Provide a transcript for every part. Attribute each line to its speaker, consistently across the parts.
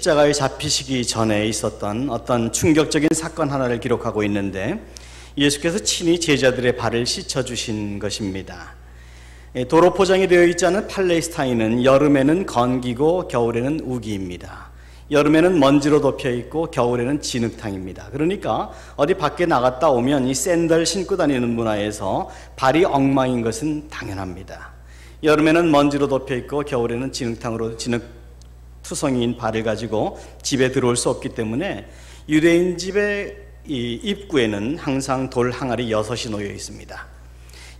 Speaker 1: 십자가에 잡히시기 전에 있었던 어떤 충격적인 사건 하나를 기록하고 있는데 예수께서 친히 제자들의 발을 씻어주신 것입니다. 도로 포장이 되어 있지 않은 팔레스타인은 여름에는 건기고 겨울에는 우기입니다. 여름에는 먼지로 덮여 있고 겨울에는 진흙탕입니다. 그러니까 어디 밖에 나갔다 오면 이 샌들 신고 다니는 문화에서 발이 엉망인 것은 당연합니다. 여름에는 먼지로 덮여 있고 겨울에는 진흙탕으로 투성이인 발을 가지고 집에 들어올 수 없기 때문에 유대인 집의 이 입구에는 항상 돌 항아리 6이 놓여 있습니다.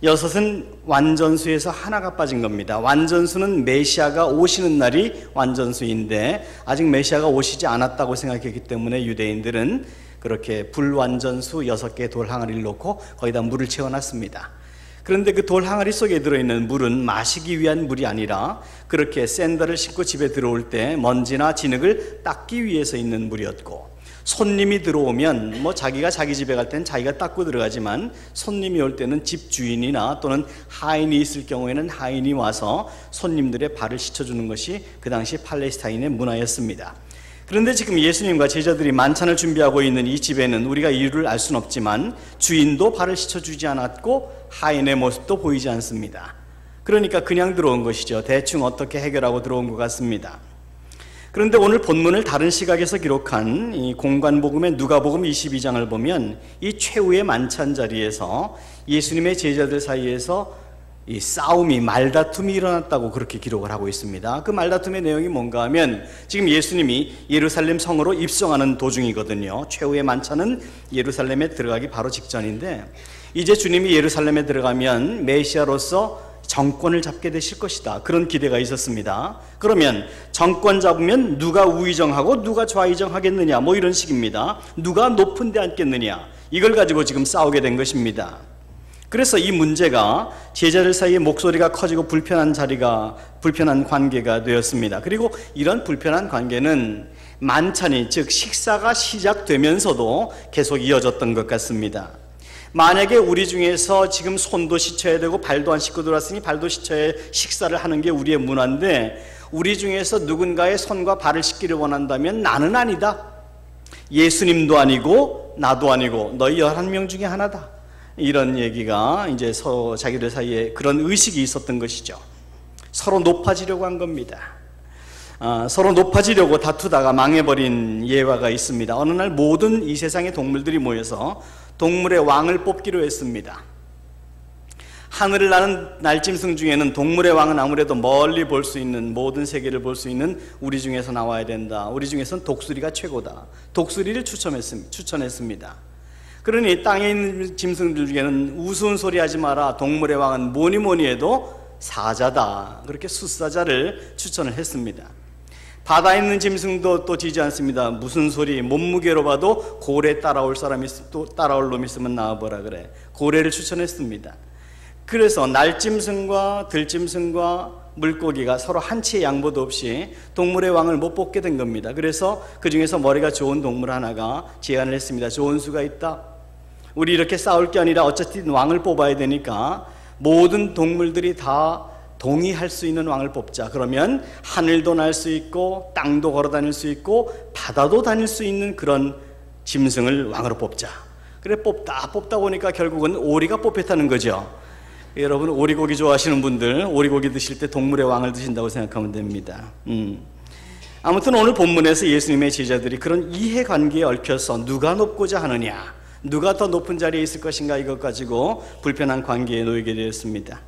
Speaker 1: 6은 완전수에서 하나가 빠진 겁니다. 완전수는 메시아가 오시는 날이 완전수인데 아직 메시아가 오시지 않았다고 생각했기 때문에 유대인들은 그렇게 불완전수 6개의 돌 항아리를 놓고 거기다 물을 채워놨습니다. 그런데 그 돌 항아리 속에 들어있는 물은 마시기 위한 물이 아니라 그렇게 샌들을 신고 집에 들어올 때 먼지나 진흙을 닦기 위해서 있는 물이었고, 손님이 들어오면 자기가 자기 집에 갈 때는 자기가 닦고 들어가지만 손님이 올 때는 집 주인이나 또는 하인이 있을 경우에는 하인이 와서 손님들의 발을 씻어주는 것이 그 당시 팔레스타인의 문화였습니다. 그런데 지금 예수님과 제자들이 만찬을 준비하고 있는 이 집에는 우리가 이유를 알 수는 없지만 주인도 발을 씻어주지 않았고 하인의 모습도 보이지 않습니다. 그러니까 그냥 들어온 것이죠. 대충 어떻게 해결하고 들어온 것 같습니다. 그런데 오늘 본문을 다른 시각에서 기록한 이 공관복음의 누가복음 22장을 보면 이 최후의 만찬 자리에서 예수님의 제자들 사이에서 이 싸움이, 말다툼이 일어났다고 그렇게 기록을 하고 있습니다. 그 말다툼의 내용이 뭔가 하면 지금 예수님이 예루살렘 성으로 입성하는 도중이거든요. 최후의 만찬은 예루살렘에 들어가기 바로 직전인데 이제 주님이 예루살렘에 들어가면 메시아로서 정권을 잡게 되실 것이다, 그런 기대가 있었습니다. 그러면 정권 잡으면 누가 우의정하고 누가 좌의정하겠느냐, 이런 식입니다. 누가 높은 데 앉겠느냐, 이걸 가지고 지금 싸우게 된 것입니다. 그래서 이 문제가 제자들 사이에 목소리가 커지고 불편한 관계가 되었습니다. 그리고 이런 불편한 관계는 만찬이, 즉 식사가 시작되면서도 계속 이어졌던 것 같습니다. 만약에 우리 중에서 지금 손도 씻어야 되고 발도 안 씻고 들어왔으니 발도 씻어야 식사를 하는 게 우리의 문화인데, 우리 중에서 누군가의 손과 발을 씻기를 원한다면 나는 아니다, 예수님도 아니고 나도 아니고 너희 11명 중에 하나다, 이런 얘기가 이제 서로 자기들 사이에 그런 의식이 있었던 것이죠. 서로 높아지려고 한 겁니다. 서로 높아지려고 다투다가 망해버린 예화가 있습니다. 어느 날 모든 이 세상의 동물들이 모여서 동물의 왕을 뽑기로 했습니다. 하늘을 나는 날짐승 중에는 동물의 왕은 아무래도 멀리 볼 수 있는, 모든 세계를 볼 수 있는 우리 중에서 나와야 된다. 우리 중에서는 독수리가 최고다. 독수리를 추천했습니다. 그러니 땅에 있는 짐승들 중에는 우스운 소리 하지 마라, 동물의 왕은 뭐니 해도 사자다, 그렇게 숫사자를 추천을 했습니다. 바다에 있는 짐승도 또 지지 않습니다. 무슨 소리, 몸무게로 봐도 고래 따라올 놈 있으면 나와보라 그래, 고래를 추천했습니다. 그래서 날짐승과 들짐승과 물고기가 서로 한치의 양보도 없이 동물의 왕을 못 뽑게 된 겁니다. 그래서 그 중에서 머리가 좋은 동물 하나가 제안을 했습니다. 좋은 수가 있다, 우리 이렇게 싸울 게 아니라 어차피 왕을 뽑아야 되니까 모든 동물들이 다 동의할 수 있는 왕을 뽑자. 그러면 하늘도 날 수 있고 땅도 걸어 다닐 수 있고 바다도 다닐 수 있는 그런 짐승을 왕으로 뽑자. 그래 뽑다 보니까 결국은 오리가 뽑혔다는 거죠. 여러분, 오리고기 좋아하시는 분들, 오리고기 드실 때 동물의 왕을 드신다고 생각하면 됩니다. 아무튼 오늘 본문에서 예수님의 제자들이 그런 이해관계에 얽혀서 누가 높고자 하느냐, 누가 더 높은 자리에 있을 것인가, 이것 가지고 불편한 관계에 놓이게 되었습니다.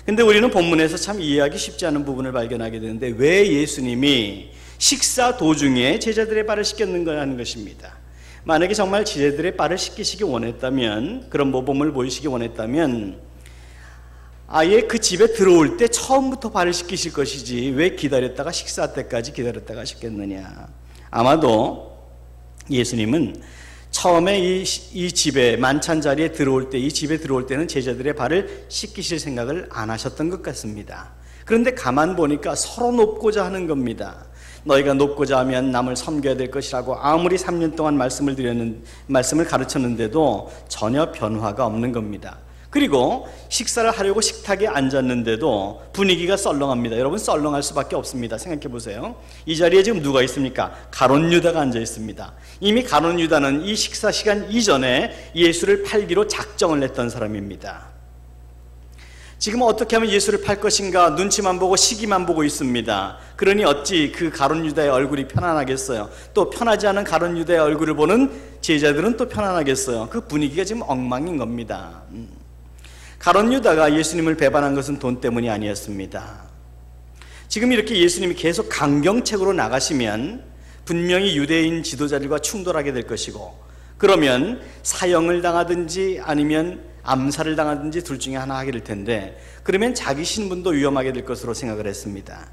Speaker 1: 근데 우리는 본문에서 참 이해하기 쉽지 않은 부분을 발견하게 되는데, 왜 예수님이 식사 도중에 제자들의 발을 씻겼는가 하는 것입니다. 만약에 정말 제자들의 발을 씻기시기 원했다면, 그런 모범을 보이시기 원했다면 아예 그 집에 들어올 때 처음부터 발을 씻기실 것이지 왜 기다렸다가 식사 때까지 기다렸다가 씻겠느냐. 아마도 예수님은 처음에 이 집에 만찬 자리에 들어올 때, 이 집에 들어올 때는 제자들의 발을 씻기실 생각을 안 하셨던 것 같습니다. 그런데 가만 보니까 서로 높고자 하는 겁니다. 너희가 높고자 하면 남을 섬겨야 될 것이라고 아무리 3년 동안 말씀을 가르쳤는데도 전혀 변화가 없는 겁니다. 그리고 식사를 하려고 식탁에 앉았는데도 분위기가 썰렁합니다. 여러분, 썰렁할 수밖에 없습니다. 생각해 보세요. 이 자리에 지금 누가 있습니까? 가룟 유다가 앉아 있습니다. 이미 가룟 유다는 이 식사 시간 이전에 예수를 팔기로 작정을 했던 사람입니다. 지금 어떻게 하면 예수를 팔 것인가 눈치만 보고 시기만 보고 있습니다. 그러니 어찌 그 가룟 유다의 얼굴이 편안하겠어요? 또 편하지 않은 가룟 유다의 얼굴을 보는 제자들은 또 편안하겠어요? 그 분위기가 지금 엉망인 겁니다. 가룟 유다가 예수님을 배반한 것은 돈 때문이 아니었습니다. 지금 이렇게 예수님이 계속 강경책으로 나가시면 분명히 유대인 지도자들과 충돌하게 될 것이고, 그러면 사형을 당하든지 아니면 암살을 당하든지 둘 중에 하나 하게 될 텐데, 그러면 자기 신분도 위험하게 될 것으로 생각을 했습니다.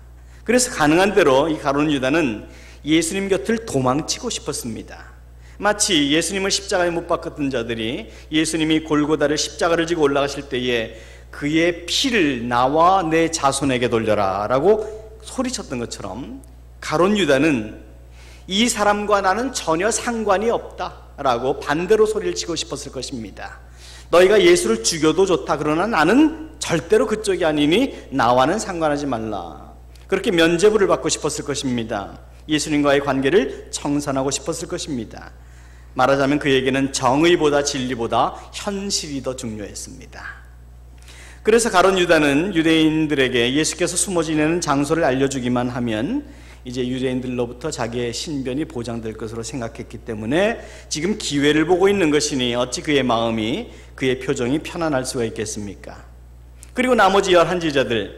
Speaker 1: 그래서 가능한 대로 이 가룟 유다는 예수님 곁을 도망치고 싶었습니다. 마치 예수님을 십자가에 못 박았던 자들이 예수님이 골고다를 십자가를 지고 올라가실 때에 그의 피를 나와 내 자손에게 돌려라 라고 소리쳤던 것처럼, 가룟 유다는 이 사람과 나는 전혀 상관이 없다 라고 반대로 소리를 치고 싶었을 것입니다. 너희가 예수를 죽여도 좋다, 그러나 나는 절대로 그쪽이 아니니 나와는 상관하지 말라. 그렇게 면죄부를 받고 싶었을 것입니다. 예수님과의 관계를 청산하고 싶었을 것입니다. 말하자면 그에게는 정의보다 진리보다 현실이 더 중요했습니다. 그래서 가룟 유다는 유대인들에게 예수께서 숨어 지내는 장소를 알려주기만 하면 이제 유대인들로부터 자기의 신변이 보장될 것으로 생각했기 때문에 지금 기회를 보고 있는 것이니 어찌 그의 마음이, 그의 표정이 편안할 수가 있겠습니까? 그리고 나머지 11제자들,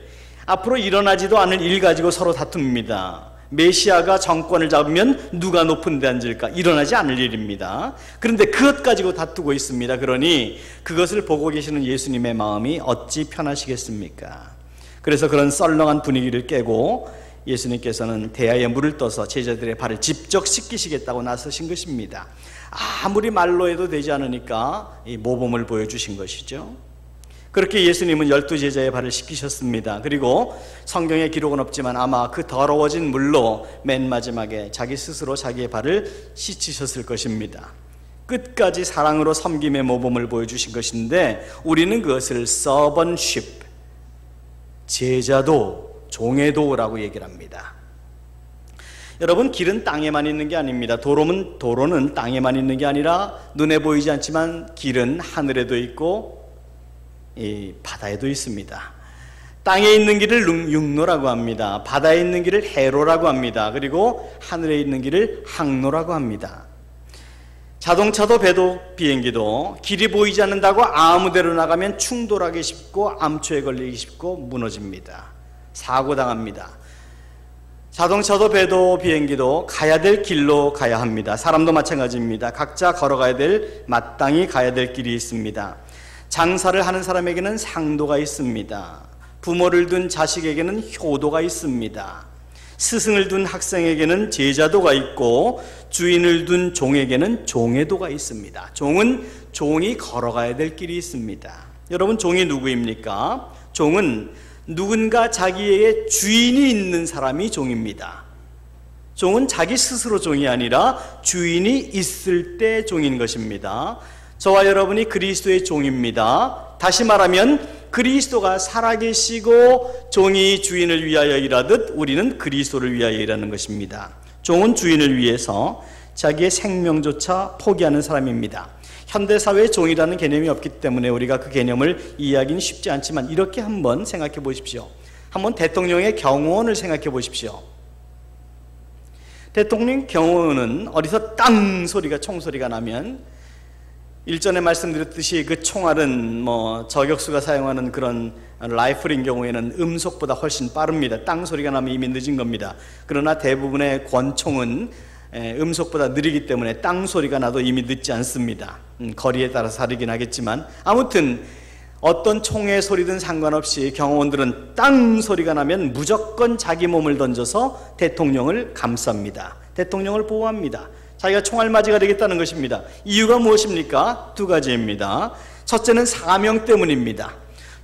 Speaker 1: 앞으로 일어나지도 않을 일 가지고 서로 다툽니다. 메시아가 정권을 잡으면 누가 높은 데 앉을까? 일어나지 않을 일입니다. 그런데 그것 가지고 다투고 있습니다. 그러니 그것을 보고 계시는 예수님의 마음이 어찌 편하시겠습니까? 그래서 그런 썰렁한 분위기를 깨고 예수님께서는 대야에 물을 떠서 제자들의 발을 직접 씻기시겠다고 나서신 것입니다. 아무리 말로 해도 되지 않으니까 이 모범을 보여주신 것이죠. 그렇게 예수님은 12제자의 발을 씻기셨습니다. 그리고 성경에 기록은 없지만 아마 그 더러워진 물로 맨 마지막에 자기 스스로 자기의 발을 씻으셨을 것입니다. 끝까지 사랑으로 섬김의 모범을 보여주신 것인데, 우리는 그것을 서번십, 제자도 종의도라고 얘기를 합니다. 여러분, 길은 땅에만 있는 게 아닙니다. 도로는 땅에만 있는 게 아니라 눈에 보이지 않지만 길은 하늘에도 있고 이 바다에도 있습니다. 땅에 있는 길을 육로라고 합니다. 바다에 있는 길을 해로라고 합니다. 그리고 하늘에 있는 길을 항로라고 합니다. 자동차도 배도 비행기도 길이 보이지 않는다고 아무데로 나가면 충돌하기 쉽고 암초에 걸리기 쉽고 무너집니다. 사고당합니다. 자동차도 배도 비행기도 가야 될 길로 가야 합니다. 사람도 마찬가지입니다. 각자 걸어가야 될, 마땅히 가야 될 길이 있습니다. 장사를 하는 사람에게는 상도가 있습니다. 부모를 둔 자식에게는 효도가 있습니다. 스승을 둔 학생에게는 제자도가 있고 주인을 둔 종에게는 종의도가 있습니다. 종은 종이 걸어가야 될 길이 있습니다. 여러분, 종이 누구입니까? 종은 누군가 자기에게 주인이 있는 사람이 종입니다. 종은 자기 스스로 종이 아니라 주인이 있을 때 종인 것입니다. 저와 여러분이 그리스도의 종입니다. 다시 말하면 그리스도가 살아계시고 종이 주인을 위하여 일하듯 우리는 그리스도를 위하여 일하는 것입니다. 종은 주인을 위해서 자기의 생명조차 포기하는 사람입니다. 현대사회에 종이라는 개념이 없기 때문에 우리가 그 개념을 이해하기는 쉽지 않지만 이렇게 한번 생각해 보십시오. 한번 대통령의 경호원을 생각해 보십시오. 대통령 경호원은 어디서 땅 소리가, 총소리가 나면 일전에 말씀드렸듯이 그 총알은 저격수가 사용하는 그런 라이플인 경우에는 음속보다 훨씬 빠릅니다. 땅 소리가 나면 이미 늦은 겁니다. 그러나 대부분의 권총은 음속보다 느리기 때문에 땅 소리가 나도 이미 늦지 않습니다. 거리에 따라서 다르긴 하겠지만 아무튼 어떤 총의 소리든 상관없이 경호원들은 땅 소리가 나면 무조건 자기 몸을 던져서 대통령을 감쌉니다. 대통령을 보호합니다. 자기가 총알맞이가 되겠다는 것입니다. 이유가 무엇입니까? 두 가지입니다. 첫째는 사명 때문입니다.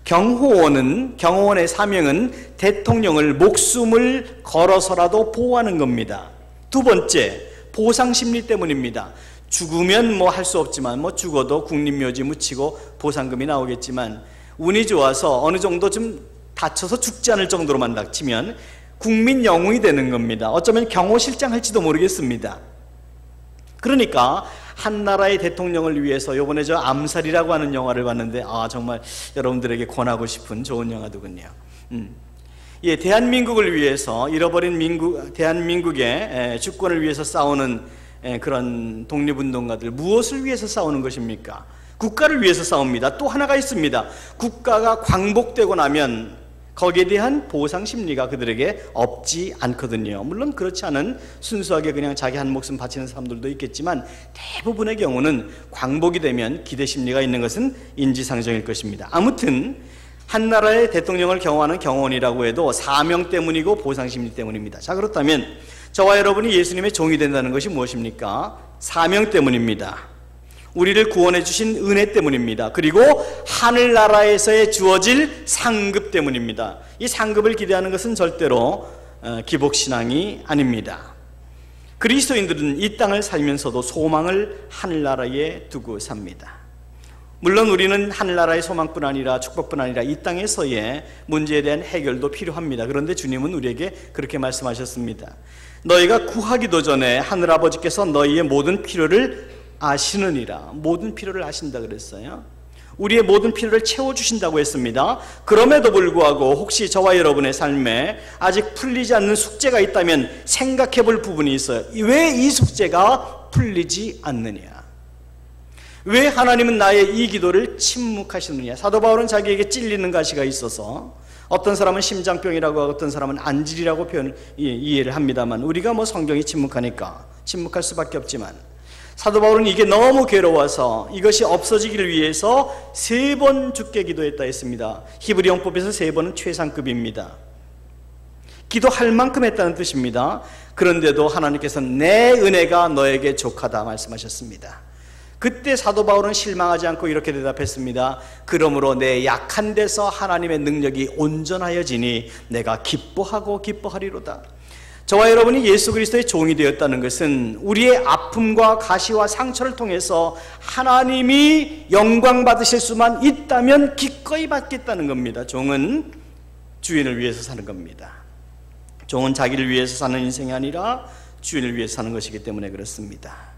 Speaker 1: 경호원의 사명은 대통령을 목숨을 걸어서라도 보호하는 겁니다. 두 번째, 보상심리 때문입니다. 죽으면 뭐 할 수 없지만 뭐 죽어도 국립묘지 묻히고 보상금이 나오겠지만 운이 좋아서 어느 정도 좀 다쳐서 죽지 않을 정도로만 닥치면 국민 영웅이 되는 겁니다. 어쩌면 경호실장 할지도 모르겠습니다. 그러니까 한 나라의 대통령을 위해서 요번에 저 암살이라고 하는 영화를 봤는데 정말 여러분들에게 권하고 싶은 좋은 영화더군요. 예, 대한민국을 위해서 잃어버린 대한민국의 주권을 위해서 싸우는 그런 독립운동가들 무엇을 위해서 싸우는 것입니까? 국가를 위해서 싸웁니다. 또 하나가 있습니다. 국가가 광복되고 나면 거기에 대한 보상 심리가 그들에게 없지 않거든요. 물론 그렇지 않은 순수하게 그냥 자기 한 목숨 바치는 사람들도 있겠지만 대부분의 경우는 광복이 되면 기대 심리가 있는 것은 인지상정일 것입니다. 아무튼 한 나라의 대통령을 경호하는 경호원이라고 해도 사명 때문이고 보상 심리 때문입니다. 자, 그렇다면 저와 여러분이 예수님의 종이 된다는 것이 무엇입니까? 사명 때문입니다. 우리를 구원해 주신 은혜 때문입니다. 그리고 하늘나라에서의 주어질 상급 때문입니다. 이 상급을 기대하는 것은 절대로 기복신앙이 아닙니다. 그리스도인들은 이 땅을 살면서도 소망을 하늘나라에 두고 삽니다. 물론 우리는 하늘나라의 소망뿐 아니라 축복뿐 아니라 이 땅에서의 문제에 대한 해결도 필요합니다. 그런데 주님은 우리에게 그렇게 말씀하셨습니다. 너희가 구하기도 전에 하늘아버지께서 너희의 모든 필요를 아시느니라. 모든 필요를 아신다 그랬어요. 우리의 모든 필요를 채워주신다고 했습니다. 그럼에도 불구하고 혹시 저와 여러분의 삶에 아직 풀리지 않는 숙제가 있다면 생각해 볼 부분이 있어요. 왜 이 숙제가 풀리지 않느냐? 왜 하나님은 나의 이 기도를 침묵하시느냐? 사도 바울은 자기에게 찔리는 가시가 있어서 어떤 사람은 심장병이라고 하고 어떤 사람은 안질이라고 이해를 합니다만 우리가 뭐 성경이 침묵하니까 침묵할 수밖에 없지만 사도 바울은 이게 너무 괴로워서 이것이 없어지기를 위해서 3번 죽게 기도했다 했습니다. 히브리 영법에서 3번은 최상급입니다. 기도할 만큼 했다는 뜻입니다. 그런데도 하나님께서는 내 은혜가 너에게 족하다 말씀하셨습니다. 그때 사도 바울은 실망하지 않고 이렇게 대답했습니다. 그러므로 내 약한 데서 하나님의 능력이 온전하여지니 내가 기뻐하고 기뻐하리로다. 저와 여러분이 예수 그리스도의 종이 되었다는 것은 우리의 아픔과 가시와 상처를 통해서 하나님이 영광 받으실 수만 있다면 기꺼이 받겠다는 겁니다. 종은 주인을 위해서 사는 겁니다. 종은 자기를 위해서 사는 인생이 아니라 주인을 위해서 사는 것이기 때문에 그렇습니다.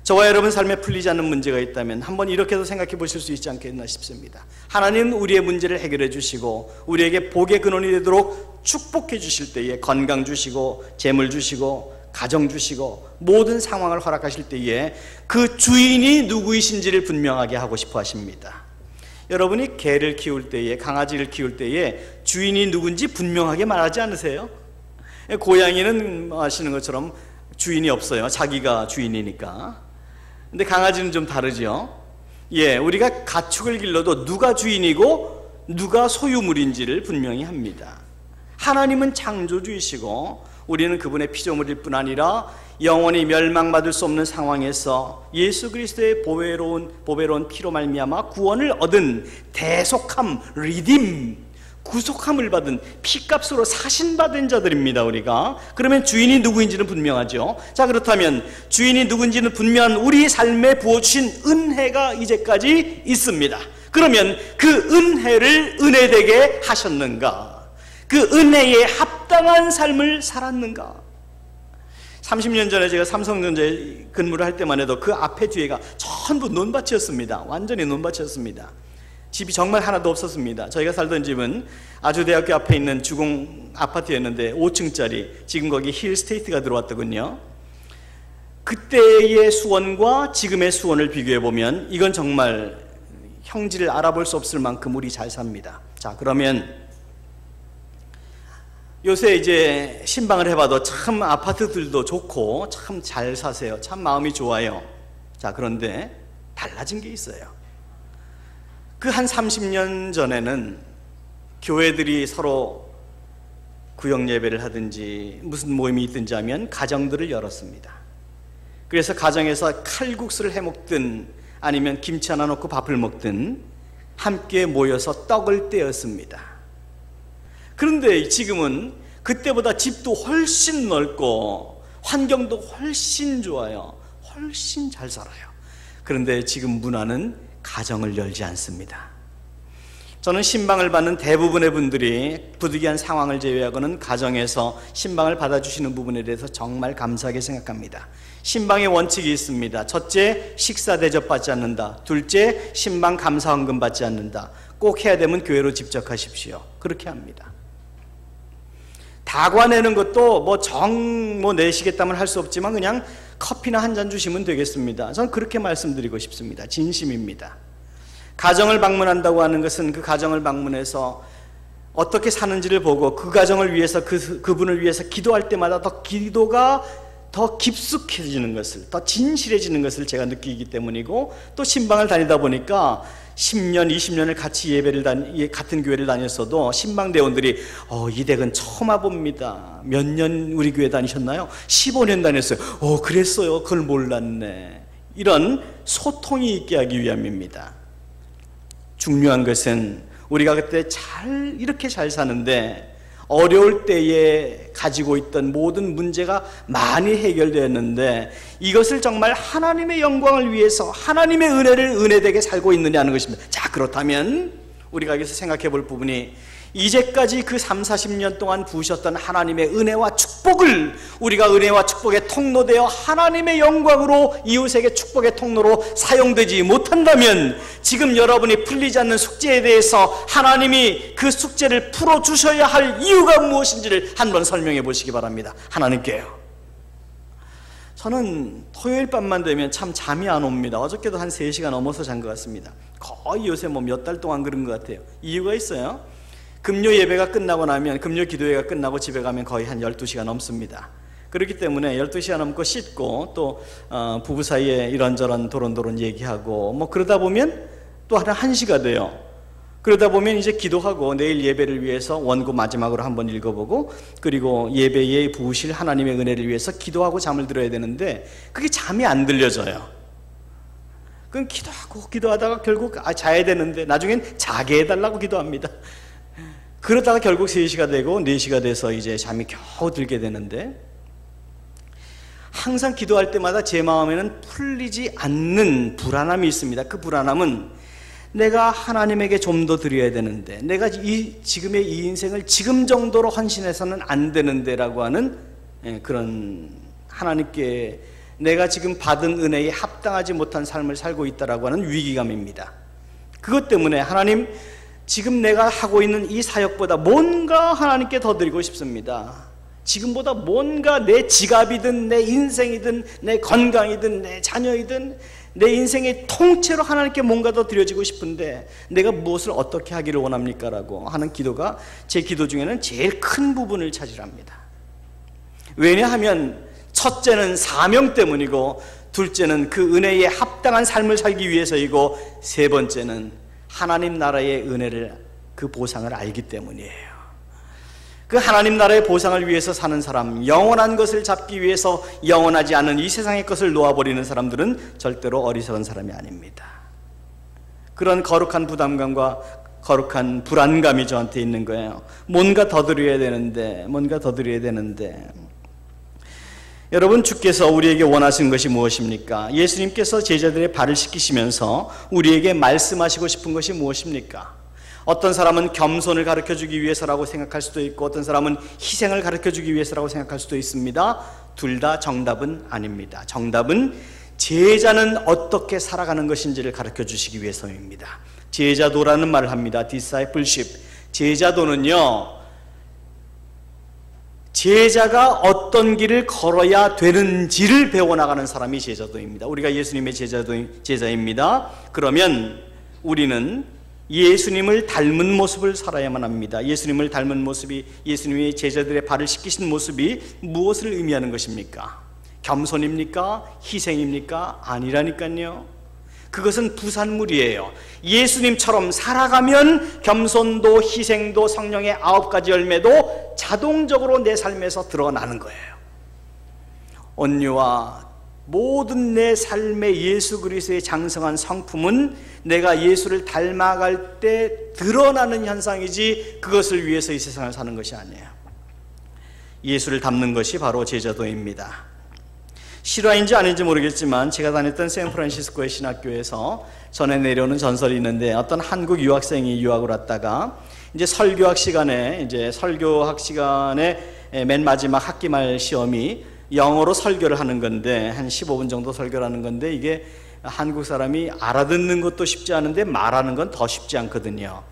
Speaker 1: 저와 여러분 삶에 풀리지 않는 문제가 있다면 한번 이렇게도 생각해 보실 수 있지 않겠나 싶습니다. 하나님은 우리의 문제를 해결해 주시고 우리에게 복의 근원이 되도록 축복해 주실 때에 건강 주시고 재물 주시고 가정 주시고 모든 상황을 허락하실 때에 그 주인이 누구이신지를 분명하게 하고 싶어 하십니다. 여러분이 개를 키울 때에 강아지를 키울 때에 주인이 누군지 분명하게 말하지 않으세요? 고양이는 아시는 것처럼 주인이 없어요. 자기가 주인이니까. 근데 강아지는 좀 다르죠. 예, 우리가 가축을 길러도 누가 주인이고 누가 소유물인지를 분명히 합니다. 하나님은 창조주이시고 우리는 그분의 피조물일 뿐 아니라 영원히 멸망받을 수 없는 상황에서 예수 그리스도의 보배로운 피로 말미암아 구원을 얻은 대속함, 리딤, 구속함을 받은 피값으로 사신받은 자들입니다. 우리가 그러면 주인이 누구인지는 분명하죠. 자, 그렇다면 주인이 누군지는 분명한 우리 삶에 부어주신 은혜가 이제까지 있습니다. 그러면 그 은혜를 은혜되게 하셨는가? 그 은혜에 합당한 삶을 살았는가? 30년 전에 제가 삼성전자에 근무를 할 때만 해도 그 앞에 뒤에가 전부 논밭이었습니다. 완전히 논밭이었습니다. 집이 정말 하나도 없었습니다. 저희가 살던 집은 아주대학교 앞에 있는 주공 아파트였는데 5층짜리, 지금 거기 힐스테이트가 들어왔더군요. 그때의 수원과 지금의 수원을 비교해보면 이건 정말 형질을 알아볼 수 없을 만큼 우리 잘 삽니다. 자, 그러면 요새 이제 신방을 해봐도 참 아파트들도 좋고 참 잘 사세요. 참 마음이 좋아요. 자, 그런데 달라진 게 있어요. 그 한 30년 전에는 교회들이 서로 구역 예배를 하든지 무슨 모임이 있든지 하면 가정들을 열었습니다. 그래서 가정에서 칼국수를 해 먹든 아니면 김치 하나 넣고 밥을 먹든 함께 모여서 떡을 떼었습니다. 그런데 지금은 그때보다 집도 훨씬 넓고 환경도 훨씬 좋아요. 훨씬 잘 살아요. 그런데 지금 문화는 가정을 열지 않습니다. 저는 신방을 받는 대부분의 분들이 부득이한 상황을 제외하고는 가정에서 신방을 받아주시는 부분에 대해서 정말 감사하게 생각합니다. 신방의 원칙이 있습니다. 첫째, 식사 대접 받지 않는다. 둘째, 신방 감사헌금 받지 않는다. 꼭 해야 되면 교회로 집적하십시오. 그렇게 합니다. 다과 내는 것도 내시겠다면 할 수 없지만 그냥 커피나 한 잔 주시면 되겠습니다. 저는 그렇게 말씀드리고 싶습니다. 진심입니다. 가정을 방문한다고 하는 것은 그 가정을 방문해서 어떻게 사는지를 보고 그 가정을 위해서 그분을 위해서 기도할 때마다 더 기도가 더 깊숙해지는 것을, 더 진실해지는 것을 제가 느끼기 때문이고, 또 신방을 다니다 보니까 10년, 20년을 같이 같은 교회를 다녔어도 신방 대원들이 이 댁은 처음 와봅니다. 몇 년 우리 교회 다니셨나요? 15년 다녔어요. 그랬어요. 그걸 몰랐네. 이런 소통이 있게 하기 위함입니다. 중요한 것은 우리가 그때 이렇게 잘 사는데 어려울 때에 가지고 있던 모든 문제가 많이 해결되었는데 이것을 정말 하나님의 영광을 위해서 하나님의 은혜를 은혜되게 살고 있느냐는 것입니다. 자, 그렇다면 우리가 여기서 생각해 볼 부분이 이제까지 그 30-40년 동안 부으셨던 하나님의 은혜와 축복을 우리가 은혜와 축복의 통로되어 하나님의 영광으로 이웃에게 축복의 통로로 사용되지 못한다면 지금 여러분이 풀리지 않는 숙제에 대해서 하나님이 그 숙제를 풀어주셔야 할 이유가 무엇인지를 한번 설명해 보시기 바랍니다. 하나님께요. 저는 토요일 밤만 되면 참 잠이 안 옵니다. 어저께도 한 3시간 넘어서 잔 것 같습니다. 거의 요새 몇 달 동안 그런 것 같아요. 이유가 있어요. 금요 예배가 끝나고 나면 금요 기도회가 끝나고 집에 가면 거의 한 12시가 넘습니다. 그렇기 때문에 12시가 넘고 씻고 또 부부 사이에 이런저런 도론도론 얘기하고 그러다 보면 또 한 1시가 돼요. 그러다 보면 이제 기도하고 내일 예배를 위해서 원고 마지막으로 한번 읽어보고 그리고 예배에 부으실 하나님의 은혜를 위해서 기도하고 잠을 들어야 되는데 그게 잠이 안 들려져요. 그럼 기도하다가 결국 자야 되는데 나중엔 자게 해달라고 기도합니다. 그러다가 결국 3시가 되고 4시가 돼서 이제 잠이 겨우 들게 되는데 항상 기도할 때마다 제 마음에는 풀리지 않는 불안함이 있습니다. 그 불안함은 내가 하나님에게 좀 더 드려야 되는데 내가 지금의 이 인생을 지금 정도로 헌신해서는 안 되는데 라고 하는 그런 하나님께 내가 지금 받은 은혜에 합당하지 못한 삶을 살고 있다라고 하는 위기감입니다. 그것 때문에 하나님 지금 내가 하고 있는 이 사역보다 뭔가 하나님께 더 드리고 싶습니다. 지금보다 뭔가 내 지갑이든 내 인생이든 내 건강이든 내 자녀이든 내 인생의 통째로 하나님께 뭔가 더 드려지고 싶은데 내가 무엇을 어떻게 하기를 원합니까? 라고 하는 기도가 제 기도 중에는 제일 큰 부분을 차지합니다. 왜냐하면 첫째는 사명 때문이고 둘째는 그 은혜에 합당한 삶을 살기 위해서이고 세 번째는 하나님 나라의 은혜를 그 보상을 알기 때문이에요. 그 하나님 나라의 보상을 위해서 사는 사람, 영원한 것을 잡기 위해서 영원하지 않은 이 세상의 것을 놓아버리는 사람들은 절대로 어리석은 사람이 아닙니다. 그런 거룩한 부담감과 거룩한 불안감이 저한테 있는 거예요. 뭔가 더 드려야 되는데 여러분, 주께서 우리에게 원하시는 것이 무엇입니까? 예수님께서 제자들의 발을 씻기시면서 우리에게 말씀하시고 싶은 것이 무엇입니까? 어떤 사람은 겸손을 가르쳐주기 위해서라고 생각할 수도 있고 어떤 사람은 희생을 가르쳐주기 위해서라고 생각할 수도 있습니다. 둘 다 정답은 아닙니다. 정답은 제자는 어떻게 살아가는 것인지를 가르쳐주시기 위해서입니다. 제자도라는 말을 합니다. discipleship. 제자도는요, 제자가 어떤 길을 걸어야 되는지를 배워나가는 사람이 제자도입니다. 우리가 예수님의 제자입니다. 그러면 우리는 예수님을 닮은 모습을 살아야만 합니다. 예수님을 닮은 모습이, 예수님의 제자들의 발을 씻기신 모습이 무엇을 의미하는 것입니까? 겸손입니까? 희생입니까? 아니라니까요. 그것은 부산물이에요. 예수님처럼 살아가면 겸손도 희생도 성령의 9가지 열매도 자동적으로 내 삶에서 드러나는 거예요. 온유와 모든 내 삶의 예수 그리스도의 장성한 성품은 내가 예수를 닮아갈 때 드러나는 현상이지 그것을 위해서 이 세상을 사는 것이 아니에요. 예수를 닮는 것이 바로 제자도입니다. 실화인지 아닌지 모르겠지만 제가 다녔던 샌프란시스코의 신학교에서 전해 내려오는 전설이 있는데, 어떤 한국 유학생이 유학을 왔다가 이제 설교학 시간에 맨 마지막 학기 말 시험이 영어로 설교를 하는 건데, 한 15분 정도 설교를 하는 건데, 이게 한국 사람이 알아듣는 것도 쉽지 않은데 말하는 건 더 쉽지 않거든요.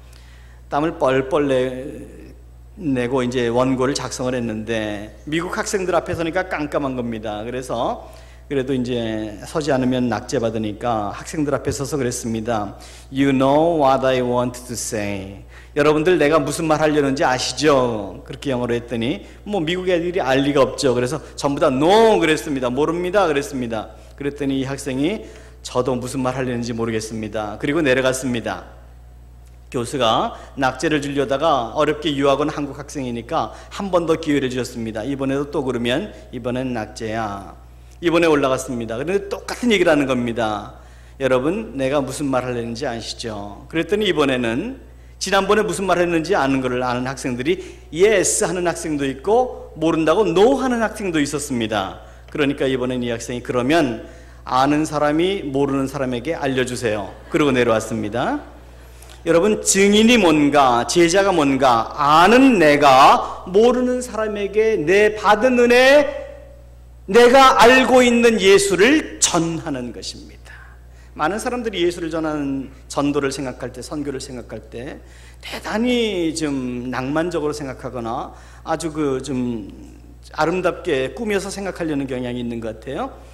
Speaker 1: 땀을 뻘뻘 내고 이제 원고를 작성을 했는데, 미국 학생들 앞에 서니까 깜깜한 겁니다. 그래서 그래도 이제 서지 않으면 낙제 받으니까 학생들 앞에 서서 그랬습니다. You know what I want to say. 여러분들 내가 무슨 말 하려는지 아시죠? 그렇게 영어로 했더니 뭐 미국 애들이 알 리가 없죠. 그래서 전부 다 no 그랬습니다. 모릅니다 그랬습니다. 그랬더니 이 학생이 저도 무슨 말 하려는지 모르겠습니다. 그리고 내려갔습니다. 교수가 낙제를 주려다가 어렵게 유학 온 한국 학생이니까 한 번 더 기회를 주셨습니다. 이번에도 또 그러면 이번엔 낙제야. 이번에 올라갔습니다. 그런데 똑같은 얘기를 하는 겁니다. 여러분 내가 무슨 말 하려는지 아시죠? 그랬더니 이번에는 지난번에 무슨 말 했는지 아는 걸 아는 학생들이 yes 하는 학생도 있고 모른다고 no 하는 학생도 있었습니다. 그러니까 이번엔 이 학생이 그러면 아는 사람이 모르는 사람에게 알려주세요. 그러고 내려왔습니다. 여러분 증인이 뭔가, 제자가 뭔가, 아는 내가 모르는 사람에게 내 받은 은혜, 내가 알고 있는 예수를 전하는 것입니다. 많은 사람들이 예수를 전하는 전도를 생각할 때, 선교를 생각할 때 대단히 좀 낭만적으로 생각하거나 아주 좀 아름답게 꾸며서 생각하려는 경향이 있는 것 같아요.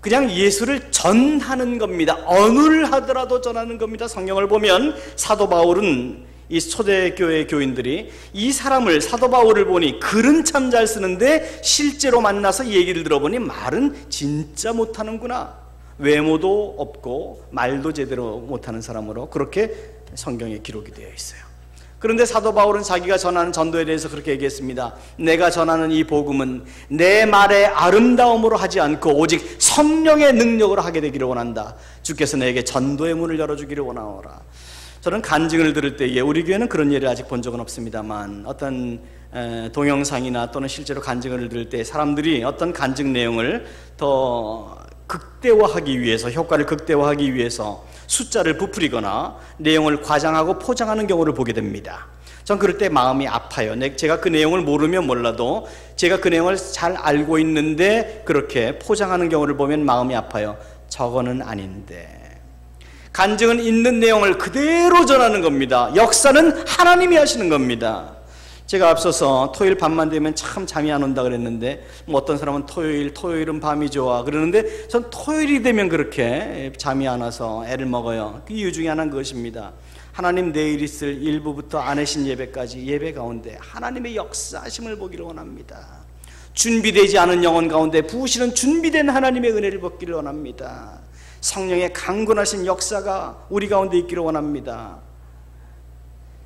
Speaker 1: 그냥 예수를 전하는 겁니다. 언을 하더라도 전하는 겁니다. 성경을 보면 사도 바울은 이 초대교회 교인들이 이 사람을, 사도 바울을 보니 글은 참 잘 쓰는데 실제로 만나서 얘기를 들어보니 말은 진짜 못하는구나, 외모도 없고 말도 제대로 못하는 사람으로 그렇게 성경에 기록이 되어 있어요. 그런데 사도 바울은 자기가 전하는 전도에 대해서 그렇게 얘기했습니다. 내가 전하는 이 복음은 내 말의 아름다움으로 하지 않고 오직 성령의 능력으로 하게 되기를 원한다. 주께서 내게 전도의 문을 열어주기를 원하오라. 저는 간증을 들을 때에, 우리 교회는 그런 예를 아직 본 적은 없습니다만, 어떤 동영상이나 또는 실제로 간증을 들을 때 사람들이 어떤 간증 내용을 더 극대화하기 위해서, 효과를 극대화하기 위해서 숫자를 부풀리거나 내용을 과장하고 포장하는 경우를 보게 됩니다. 전 그럴 때 마음이 아파요. 제가 그 내용을 모르면 몰라도 제가 그 내용을 잘 알고 있는데 그렇게 포장하는 경우를 보면 마음이 아파요. 저거는 아닌데. 간증은 있는 내용을 그대로 전하는 겁니다. 역사는 하나님이 하시는 겁니다. 제가 앞서서 토요일 밤만 되면 참 잠이 안 온다 그랬는데, 뭐 어떤 사람은 토요일은 밤이 좋아 그러는데, 전 토요일이 되면 그렇게 잠이 안 와서 애를 먹어요. 그 이유 중에 하나는 그것입니다. 하나님 내일 있을 일부부터 안내신 예배까지 예배 가운데 하나님의 역사하심을 보기를 원합니다. 준비되지 않은 영혼 가운데 부으시는 준비된 하나님의 은혜를 받기를 원합니다. 성령의 강건하신 역사가 우리 가운데 있기를 원합니다.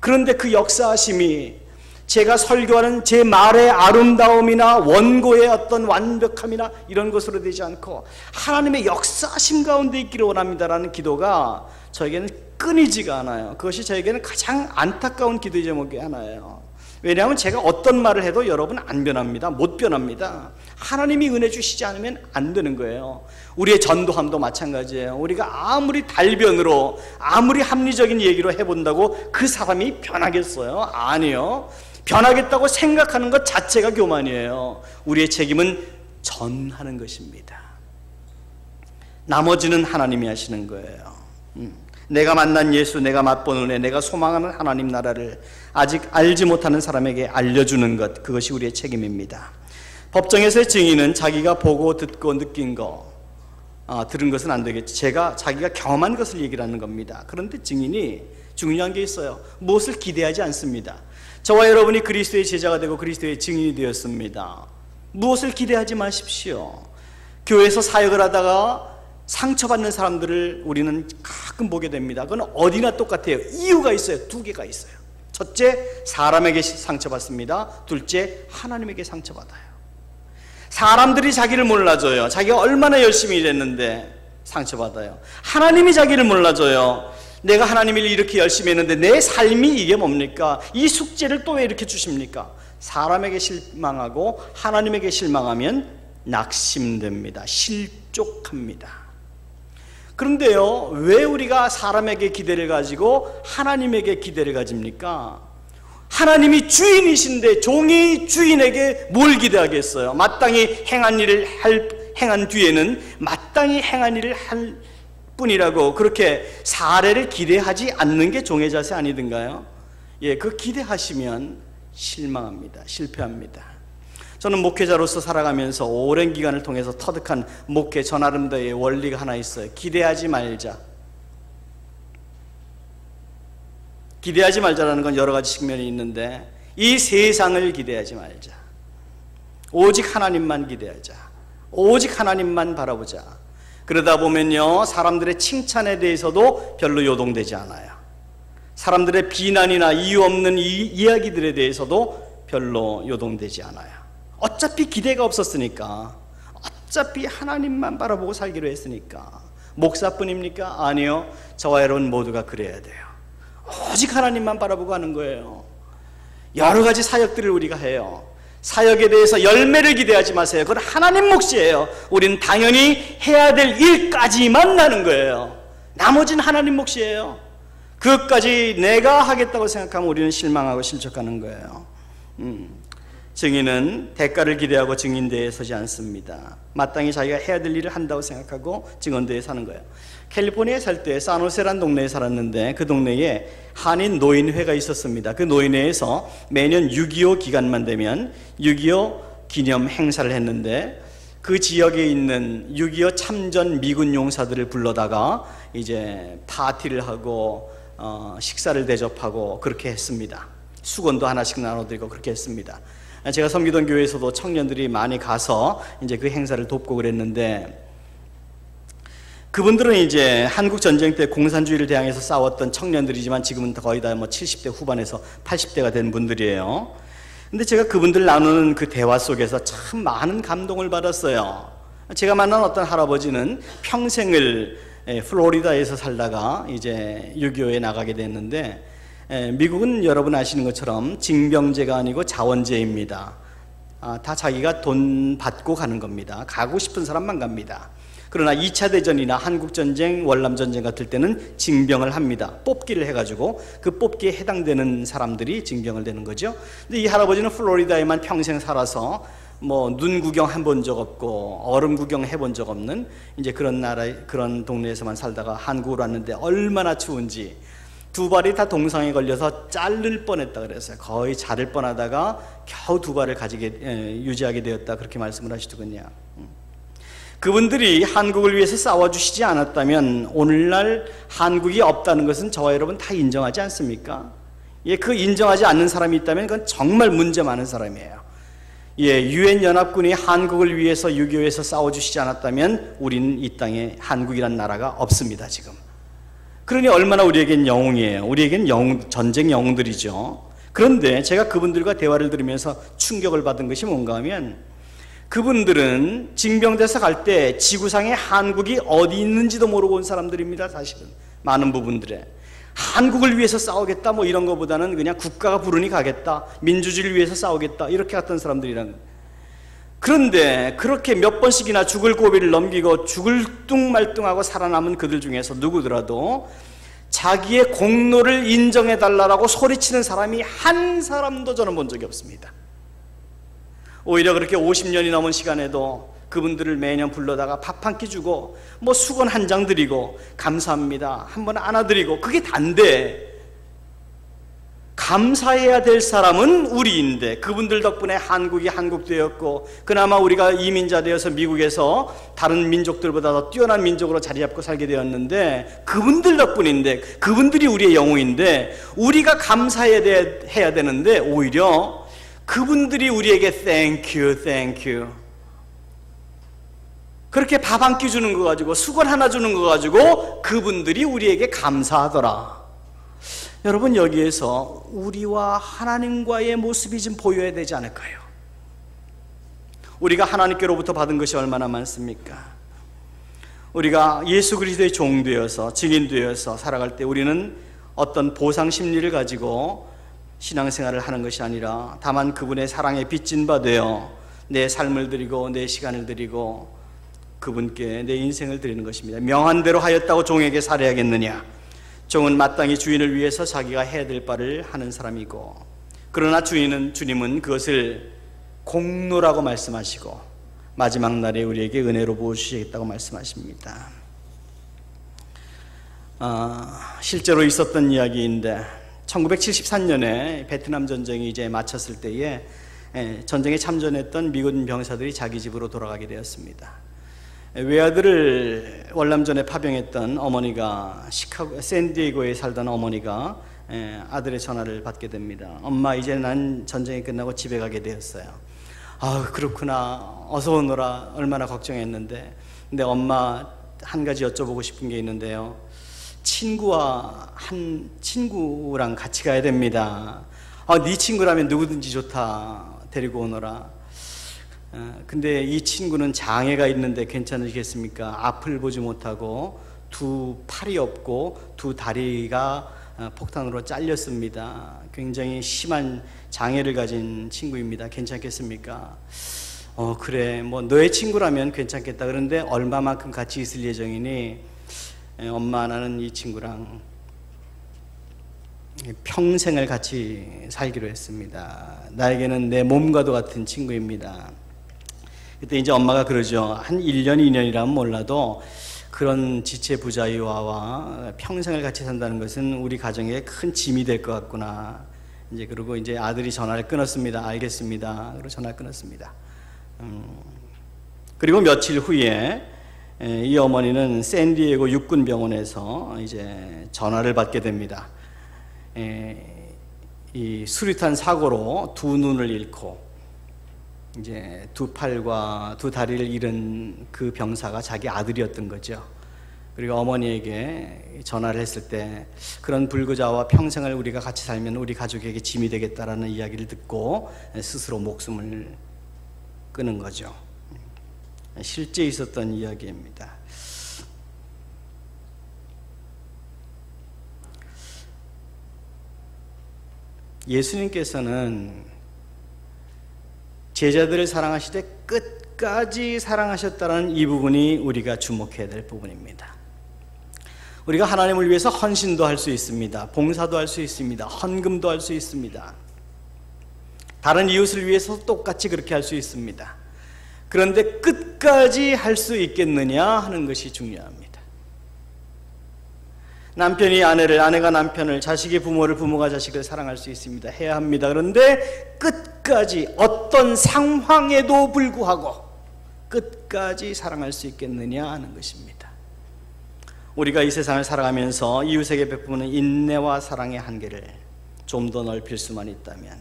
Speaker 1: 그런데 그 역사하심이 제가 설교하는 제 말의 아름다움이나 원고의 어떤 완벽함이나 이런 것으로 되지 않고 하나님의 역사하심 가운데 있기를 원합니다라는 기도가 저에게는 끊이지가 않아요. 그것이 저에게는 가장 안타까운 기도의 제목이 하나예요. 왜냐하면 제가 어떤 말을 해도 여러분 안 변합니다. 못 변합니다. 하나님이 은혜 주시지 않으면 안 되는 거예요. 우리의 전도함도 마찬가지예요. 우리가 아무리 달변으로, 아무리 합리적인 얘기로 해본다고 그 사람이 변하겠어요? 아니요. 변하겠다고 생각하는 것 자체가 교만이에요. 우리의 책임은 전하는 것입니다. 나머지는 하나님이 하시는 거예요. 내가 만난 예수, 내가 맛본 은혜, 내가 소망하는 하나님 나라를 아직 알지 못하는 사람에게 알려주는 것, 그것이 우리의 책임입니다. 법정에서의 증인은 자기가 보고 듣고 느낀 거, 들은 것은 안 되겠지. 자기가 경험한 것을 얘기를 하는 겁니다. 그런데 증인이 중요한 게 있어요. 무엇을 기대하지 않습니다. 저와 여러분이 그리스도의 제자가 되고 그리스도의 증인이 되었습니다. 무엇을 기대하지 마십시오. 교회에서 사역을 하다가 상처받는 사람들을 우리는 가끔 보게 됩니다. 그건 어디나 똑같아요. 이유가 있어요. 두 개가 있어요. 첫째, 사람에게 상처받습니다. 둘째, 하나님에게 상처받아요. 사람들이 자기를 몰라줘요. 자기가 얼마나 열심히 일했는데 상처받아요. 하나님이 자기를 몰라줘요. 내가 하나님 일 이렇게 열심히 했는데 내 삶이 이게 뭡니까? 이 숙제를 또 왜 이렇게 주십니까? 사람에게 실망하고 하나님에게 실망하면 낙심됩니다. 실족합니다. 그런데요, 왜 우리가 사람에게 기대를 가지고 하나님에게 기대를 가집니까? 하나님이 주인이신데 종이 주인에게 뭘 기대하겠어요? 마땅히 행한 뒤에는 마땅히 행한 일을 할 뿐이라고 그렇게 사례를 기대하지 않는 게 종의 자세 아니든가요? 예, 그 기대하시면 실망합니다. 실패합니다. 저는 목회자로서 살아가면서 오랜 기간을 통해서 터득한 목회 저 나름대로의 원리가 하나 있어요. 기대하지 말자. 기대하지 말자라는 건 여러 가지 측면이 있는데 이 세상을 기대하지 말자. 오직 하나님만 기대하자. 오직 하나님만 바라보자. 그러다 보면요, 사람들의 칭찬에 대해서도 별로 요동되지 않아요. 사람들의 비난이나 이유 없는 이야기들에 대해서도 별로 요동되지 않아요. 어차피 기대가 없었으니까, 어차피 하나님만 바라보고 살기로 했으니까. 목사뿐입니까? 아니요, 저와 여러분 모두가 그래야 돼요. 오직 하나님만 바라보고 하는 거예요. 여러 가지 사역들을 우리가 해요. 사역에 대해서 열매를 기대하지 마세요. 그건 하나님 몫이에요. 우리는 당연히 해야 될 일까지만 나는 거예요. 나머지는 하나님 몫이에요. 그것까지 내가 하겠다고 생각하면 우리는 실망하고 실족하는 거예요. 증인은 대가를 기대하고 증인대에 서지 않습니다. 마땅히 자기가 해야 될 일을 한다고 생각하고 증언대에 사는 거예요. 캘리포니아에 살 때 산호세라는 동네에 살았는데 그 동네에 한인 노인회가 있었습니다. 그 노인회에서 매년 6.25 기간만 되면 6.25 기념 행사를 했는데 그 지역에 있는 6.25 참전 미군 용사들을 불러다가 이제 파티를 하고 식사를 대접하고 그렇게 했습니다. 수건도 하나씩 나눠드리고 그렇게 했습니다. 제가 섬기던 교회에서도 청년들이 많이 가서 이제 그 행사를 돕고 그랬는데 그분들은 이제 한국 전쟁 때 공산주의를 대항해서 싸웠던 청년들이지만 지금은 거의 다 70대 후반에서 80대가 된 분들이에요. 근데 제가 그분들 나누는 그 대화 속에서 참 많은 감동을 받았어요. 제가 만난 어떤 할아버지는 평생을 플로리다에서 살다가 이제 6.25에 나가게 됐는데 미국은 여러분 아시는 것처럼 징병제가 아니고 자원제입니다. 다 자기가 돈 받고 가는 겁니다. 가고 싶은 사람만 갑니다. 그러나 2차 대전이나 한국전쟁, 월남전쟁 같을 때는 징병을 합니다. 뽑기를 해가지고 그 뽑기에 해당되는 사람들이 징병을 되는 거죠. 근데 이 할아버지는 플로리다에만 평생 살아서 뭐 눈 구경 해본 적 없고 얼음 구경 해본 적 없는 이제 그런 그런 동네에서만 살다가 한국으로 왔는데 얼마나 추운지 두 발이 다 동상에 걸려서 자를 뻔했다 그랬어요. 거의 자를 뻔하다가 겨우 두 발을 유지하게 되었다 그렇게 말씀을 하시더군요. 그분들이 한국을 위해서 싸워주시지 않았다면 오늘날 한국이 없다는 것은 저와 여러분 다 인정하지 않습니까? 예, 그 인정하지 않는 사람이 있다면 그건 정말 문제 많은 사람이에요. 예, 유엔 연합군이 한국을 위해서 6.25에서 싸워주시지 않았다면 우리는 이 땅에 한국이란 나라가 없습니다, 지금. 그러니 얼마나 우리에겐 영웅이에요. 우리에겐 전쟁 영웅들이죠. 그런데 제가 그분들과 대화를 들으면서 충격을 받은 것이 뭔가 하면 그분들은 징병돼서 갈 때 지구상에 한국이 어디 있는지도 모르고 온 사람들입니다. 사실은 많은 부분들에 한국을 위해서 싸우겠다 뭐 이런 것보다는 그냥 국가가 부르니 가겠다, 민주주의를 위해서 싸우겠다 이렇게 갔던 사람들이란. 그런데 그렇게 몇 번씩이나 죽을 고비를 넘기고 죽을 뚱말뚱하고 살아남은 그들 중에서 누구더라도 자기의 공로를 인정해달라고 소리치는 사람이 한 사람도 저는 본 적이 없습니다. 오히려 그렇게 50년이 넘은 시간에도 그분들을 매년 불러다가 밥 한 끼 주고 뭐 수건 한 장 드리고 감사합니다 한번 안아드리고 그게 단데 감사해야 될 사람은 우리인데 그분들 덕분에 한국이 한국되었고 그나마 우리가 이민자 되어서 미국에서 다른 민족들보다 더 뛰어난 민족으로 자리 잡고 살게 되었는데 그분들 덕분인데 그분들이 우리의 영웅인데 우리가 감사해야 되는데 오히려 그분들이 우리에게 thank you 그렇게 밥 한 끼 주는 거 가지고 수건 하나 주는 거 가지고 그분들이 우리에게 감사하더라. 여러분 여기에서 우리와 하나님과의 모습이 좀 보여야 되지 않을까요? 우리가 하나님께로부터 받은 것이 얼마나 많습니까? 우리가 예수 그리스도의 종 되어서 증인 되어서 살아갈 때 우리는 어떤 보상 심리를 가지고 신앙생활을 하는 것이 아니라 다만 그분의 사랑에 빚진 바 되어 내 삶을 드리고 내 시간을 드리고 그분께 내 인생을 드리는 것입니다. 명한 대로 하였다고 종에게 살해하겠느냐? 종은 마땅히 주인을 위해서 자기가 해야 될 바를 하는 사람이고, 그러나 주님은 그것을 공로라고 말씀하시고 마지막 날에 우리에게 은혜로 부어주시겠다고 말씀하십니다. 실제로 있었던 이야기인데 1973년에 베트남 전쟁이 이제 마쳤을 때에 전쟁에 참전했던 미군 병사들이 자기 집으로 돌아가게 되었습니다. 외아들을 월남전에 파병했던 어머니가 샌디에고에 살던 어머니가 아들의 전화를 받게 됩니다. 엄마, 이제 난 전쟁이 끝나고 집에 가게 되었어요. 아, 그렇구나. 어서 오너라. 얼마나 걱정했는데. 근데 엄마, 한 가지 여쭤보고 싶은 게 있는데요. 친구랑 같이 가야 됩니다. 네 친구라면 누구든지 좋다. 데리고 오너라. 근데 이 친구는 장애가 있는데 괜찮으시겠습니까? 앞을 보지 못하고 두 팔이 없고 두 다리가 폭탄으로 잘렸습니다. 굉장히 심한 장애를 가진 친구입니다. 괜찮겠습니까? 그래, 뭐 너의 친구라면 괜찮겠다. 그런데 얼마만큼 같이 있을 예정이니? 엄마, 나는 이 친구랑 평생을 같이 살기로 했습니다. 나에게는 내 몸과도 같은 친구입니다. 그때 이제 엄마가 그러죠. 한 1년, 2년이라면 몰라도 그런 지체부자유아와 평생을 같이 산다는 것은 우리 가정에 큰 짐이 될 것 같구나. 이제 그러고 이제 아들이 전화를 끊었습니다. 알겠습니다. 그리고 전화를 끊었습니다. 그리고 며칠 후에 이 어머니는 샌디에고 육군병원에서 이제 전화를 받게 됩니다. 이 수류탄 사고로 두 눈을 잃고 이제 두 팔과 두 다리를 잃은 그 병사가 자기 아들이었던 거죠. 그리고 어머니에게 전화를 했을 때 그런 불구자와 평생을 우리가 같이 살면 우리 가족에게 짐이 되겠다라는 이야기를 듣고 스스로 목숨을 끊은 거죠. 실제 있었던 이야기입니다. 예수님께서는 제자들을 사랑하실 때 끝까지 사랑하셨다는 이 부분이 우리가 주목해야 될 부분입니다. 우리가 하나님을 위해서 헌신도 할 수 있습니다. 봉사도 할 수 있습니다. 헌금도 할 수 있습니다. 다른 이웃을 위해서 똑같이 그렇게 할 수 있습니다. 그런데 끝까지 할 수 있겠느냐 하는 것이 중요합니다. 남편이 아내를, 아내가 남편을, 자식이 부모를, 부모가 자식을 사랑할 수 있습니다. 해야 합니다. 그런데 끝까지 어떤 상황에도 불구하고 끝까지 사랑할 수 있겠느냐 하는 것입니다. 우리가 이 세상을 살아가면서 이웃에게 베푸는 인내와 사랑의 한계를 좀 더 넓힐 수만 있다면,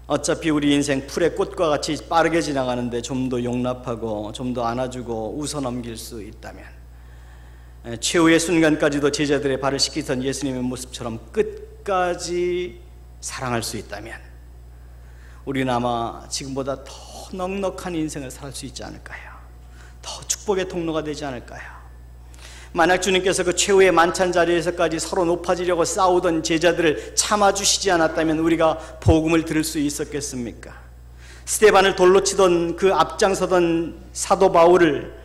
Speaker 1: 어차피 우리 인생 풀의 꽃과 같이 빠르게 지나가는데 좀 더 용납하고 좀 더 안아주고 웃어넘길 수 있다면, 최후의 순간까지도 제자들의 발을 씻기던 예수님의 모습처럼 끝까지 사랑할 수 있다면 우리는 아마 지금보다 더 넉넉한 인생을 살 수 있지 않을까요? 더 축복의 통로가 되지 않을까요? 만약 주님께서 그 최후의 만찬 자리에서까지 서로 높아지려고 싸우던 제자들을 참아주시지 않았다면 우리가 복음을 들을 수 있었겠습니까? 스데반을 돌로 치던 그 앞장서던 사도 바울을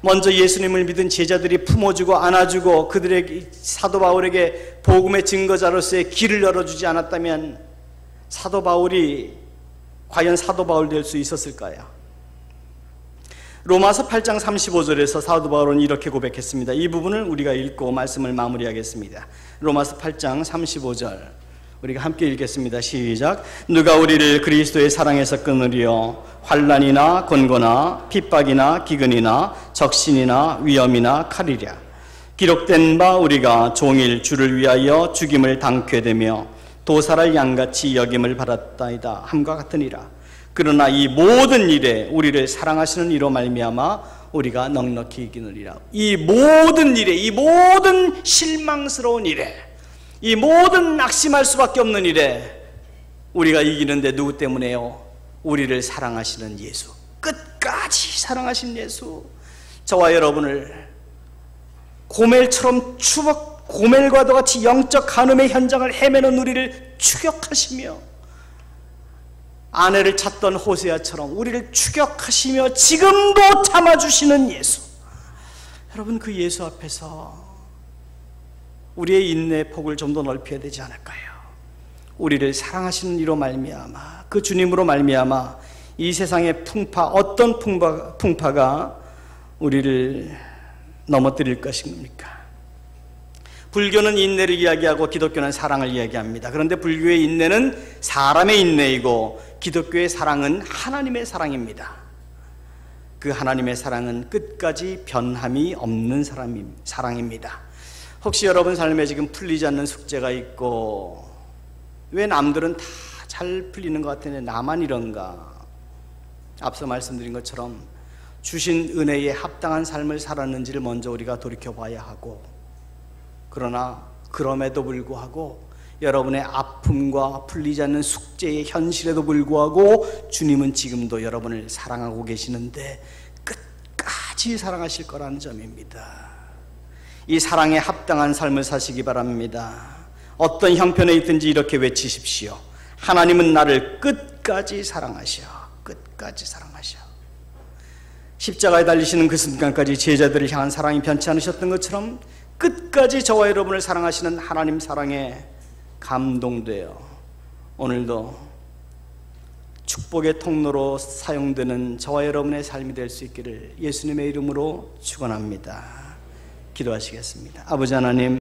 Speaker 1: 먼저 예수님을 믿은 제자들이 품어주고 안아주고 그들에게, 사도 바울에게 복음의 증거자로서의 길을 열어주지 않았다면 사도 바울이 과연 사도 바울 될 수 있었을까요? 로마서 8장 35절에서 사도 바울은 이렇게 고백했습니다. 이 부분을 우리가 읽고 말씀을 마무리하겠습니다. 로마서 8장 35절 우리가 함께 읽겠습니다. 시작. 누가 우리를 그리스도의 사랑에서 끊으리요? 환난이나 곤고나 핍박이나 기근이나 적신이나 위험이나 칼이랴. 기록된 바 우리가 종일 주를 위하여 죽임을 당케 되며 도살할 양같이 여김을 받았다이다 함과 같으니라. 그러나 이 모든 일에 우리를 사랑하시는 이로 말미암아 우리가 넉넉히 이기느니라. 이 모든 일에, 이 모든 실망스러운 일에, 이 모든 낙심할 수밖에 없는 일에 우리가 이기는데 누구 때문에요? 우리를 사랑하시는 예수, 끝까지 사랑하신 예수. 저와 여러분을 고멜처럼 고멜과도 같이 영적 간음의 현장을 헤매는 우리를 추격하시며 아내를 찾던 호세아처럼 우리를 추격하시며 지금도 참아주시는 예수. 여러분, 그 예수 앞에서 우리의 인내의 폭을 좀 더 넓혀야 되지 않을까요? 우리를 사랑하시는 이로 말미암아, 그 주님으로 말미암아 이 세상의 어떤 풍파가 우리를 넘어뜨릴 것입니까? 불교는 인내를 이야기하고 기독교는 사랑을 이야기합니다. 그런데 불교의 인내는 사람의 인내이고 기독교의 사랑은 하나님의 사랑입니다. 그 하나님의 사랑은 끝까지 변함이 없는 사랑입니다. 혹시 여러분 삶에 지금 풀리지 않는 숙제가 있고, 왜 남들은 다 잘 풀리는 것 같은데 나만 이런가? 앞서 말씀드린 것처럼 주신 은혜에 합당한 삶을 살았는지를 먼저 우리가 돌이켜봐야 하고, 그러나 그럼에도 불구하고 여러분의 아픔과 풀리지 않는 숙제의 현실에도 불구하고 주님은 지금도 여러분을 사랑하고 계시는데 끝까지 사랑하실 거라는 점입니다. 이 사랑에 합당한 삶을 사시기 바랍니다. 어떤 형편에 있든지 이렇게 외치십시오. 하나님은 나를 끝까지 사랑하셔. 끝까지 사랑하셔. 십자가에 달리시는 그 순간까지 제자들을 향한 사랑이 변치 않으셨던 것처럼 끝까지 저와 여러분을 사랑하시는 하나님 사랑에 감동되어 오늘도 축복의 통로로 사용되는 저와 여러분의 삶이 될 수 있기를 예수님의 이름으로 축원합니다. 기도하시겠습니다. 아버지 하나님,